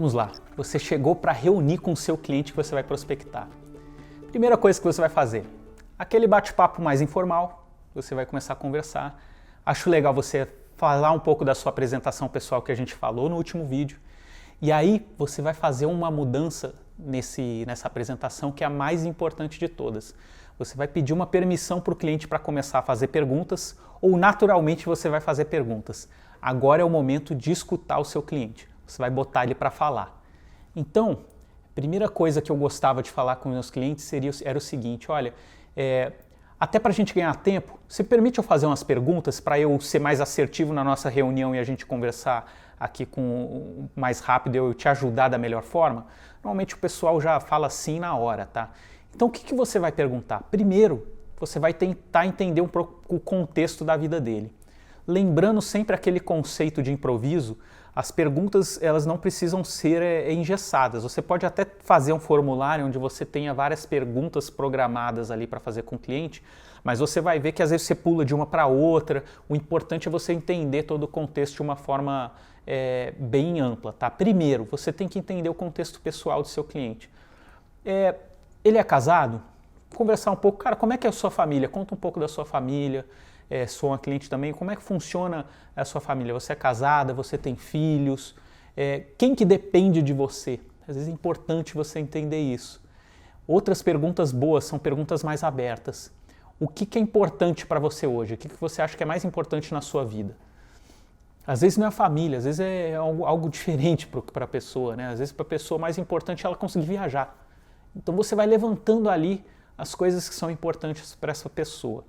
Vamos lá, você chegou para reunir com o seu cliente que você vai prospectar. Primeira coisa que você vai fazer, aquele bate-papo mais informal, você vai começar a conversar. Acho legal você falar um pouco da sua apresentação pessoal que a gente falou no último vídeo. E aí você vai fazer uma mudança nessa apresentação que é a mais importante de todas. Você vai pedir uma permissão para o cliente para começar a fazer perguntas ou naturalmente você vai fazer perguntas. Agora é o momento de escutar o seu cliente. Você vai botar ele para falar. Então, a primeira coisa que eu gostava de falar com meus clientes era o seguinte, olha, até para a gente ganhar tempo, você permite eu fazer umas perguntas para eu ser mais assertivo na nossa reunião e a gente conversar aqui mais rápido e eu te ajudar da melhor forma? Normalmente o pessoal já fala assim na hora, tá? Então o que você vai perguntar? Primeiro, você vai tentar entender um pouco o contexto da vida dele. Lembrando sempre aquele conceito de improviso, as perguntas elas não precisam ser engessadas. Você pode até fazer um formulário onde você tenha várias perguntas programadas ali para fazer com o cliente, mas você vai ver que às vezes você pula de uma para outra. O importante é você entender todo o contexto de uma forma bem ampla, tá? Primeiro, você tem que entender o contexto pessoal do seu cliente. Ele é casado? Conversar um pouco, cara, como é que é a sua família? Conta um pouco da sua família. Sou uma cliente também, como é que funciona a sua família? Você é casada, você tem filhos, quem que depende de você? Às vezes é importante você entender isso. Outras perguntas boas são perguntas mais abertas. O que é importante para você hoje? O que você acha que é mais importante na sua vida? Às vezes não é a família, às vezes é algo diferente para a pessoa, né? Às vezes para a pessoa mais importante é ela conseguir viajar. Então você vai levantando ali as coisas que são importantes para essa pessoa.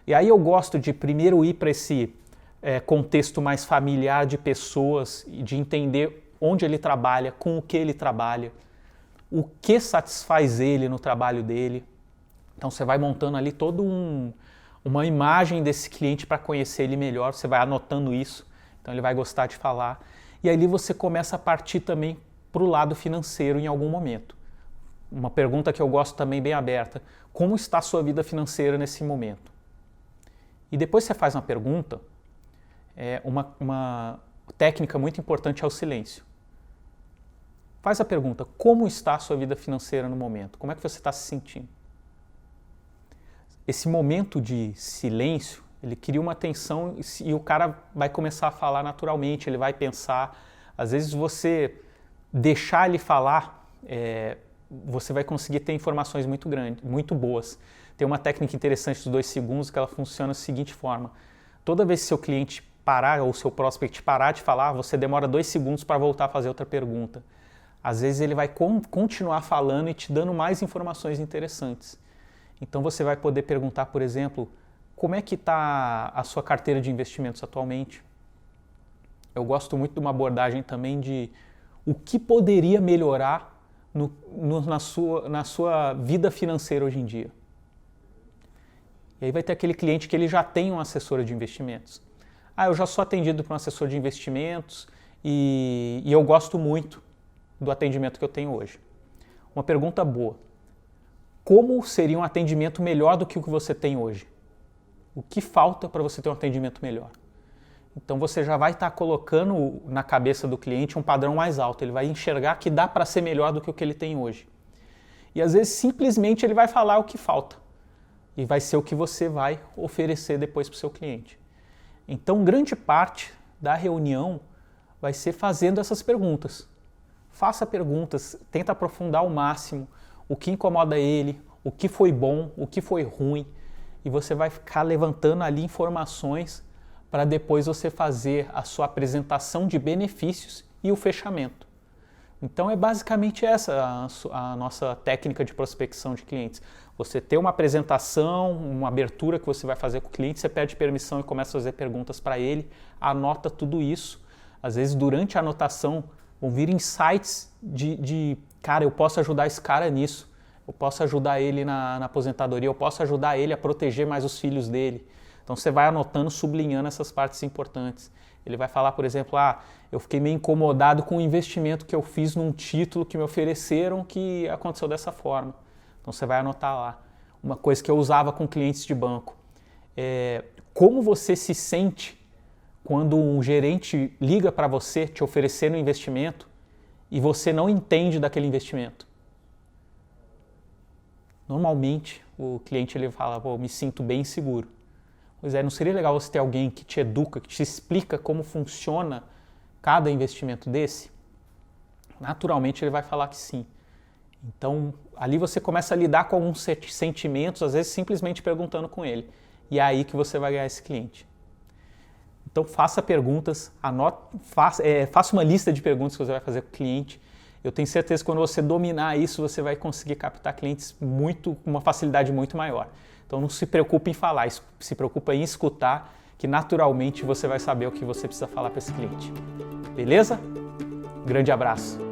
E aí eu gosto de primeiro ir para esse contexto mais familiar de pessoas e de entender onde ele trabalha, com o que ele trabalha, o que satisfaz ele no trabalho dele. Então você vai montando ali toda uma imagem desse cliente para conhecer ele melhor, você vai anotando isso, então ele vai gostar de falar. E aí você começa a partir também para o lado financeiro em algum momento. Uma pergunta que eu gosto também bem aberta, como está a sua vida financeira nesse momento? E depois você faz uma pergunta, uma técnica muito importante é o silêncio. Faz a pergunta, como está a sua vida financeira no momento? Como é que você está se sentindo? Esse momento de silêncio, ele cria uma tensão e o cara vai começar a falar naturalmente, ele vai pensar. Às vezes você deixar ele falar, você vai conseguir ter informações muito grandes, muito boas. Tem uma técnica interessante dos 2 segundos que ela funciona da seguinte forma. Toda vez que seu cliente parar ou seu prospect parar de falar, você demora 2 segundos para voltar a fazer outra pergunta. Às vezes ele vai continuar falando e te dando mais informações interessantes. Então você vai poder perguntar, por exemplo, como é que está a sua carteira de investimentos atualmente? Eu gosto muito de uma abordagem também de o que poderia melhorar na sua vida financeira hoje em dia. E aí vai ter aquele cliente que ele já tem um assessor de investimentos. Eu já sou atendido por um assessor de investimentos e eu gosto muito do atendimento que eu tenho hoje. Uma pergunta boa. Como seria um atendimento melhor do que o que você tem hoje? O que falta para você ter um atendimento melhor? Então você já vai estar colocando na cabeça do cliente um padrão mais alto. Ele vai enxergar que dá para ser melhor do que o que ele tem hoje. E às vezes simplesmente ele vai falar o que falta. E vai ser o que você vai oferecer depois para o seu cliente. Então, grande parte da reunião vai ser fazendo essas perguntas. Faça perguntas, tenta aprofundar ao máximo o que incomoda ele, o que foi bom, o que foi ruim, e você vai ficar levantando ali informações para depois você fazer a sua apresentação de benefícios e o fechamento. Então é basicamente essa a nossa técnica de prospecção de clientes. Você ter uma apresentação, uma abertura que você vai fazer com o cliente, você pede permissão e começa a fazer perguntas para ele, anota tudo isso. Às vezes durante a anotação vão vir insights cara, eu posso ajudar esse cara nisso, eu posso ajudar ele na aposentadoria, eu posso ajudar ele a proteger mais os filhos dele. Então você vai anotando, sublinhando essas partes importantes. Ele vai falar, por exemplo, eu fiquei meio incomodado com o investimento que eu fiz num título que me ofereceram que aconteceu dessa forma. Então você vai anotar lá. Uma coisa que eu usava com clientes de banco. Como você se sente quando um gerente liga para você te oferecendo um investimento e você não entende daquele investimento. Normalmente, o cliente ele fala, pô, me sinto bem seguro. Pois é, não seria legal você ter alguém que te educa, que te explica como funciona cada investimento desse? Naturalmente ele vai falar que sim. Então, ali você começa a lidar com alguns sentimentos, às vezes simplesmente perguntando com ele. E é aí que você vai ganhar esse cliente. Então, faça perguntas, faça uma lista de perguntas que você vai fazer com o cliente. Eu tenho certeza que quando você dominar isso, você vai conseguir captar clientes com uma facilidade muito maior. Então, não se preocupe em falar, se preocupe em escutar, que naturalmente você vai saber o que você precisa falar para esse cliente. Beleza? Grande abraço!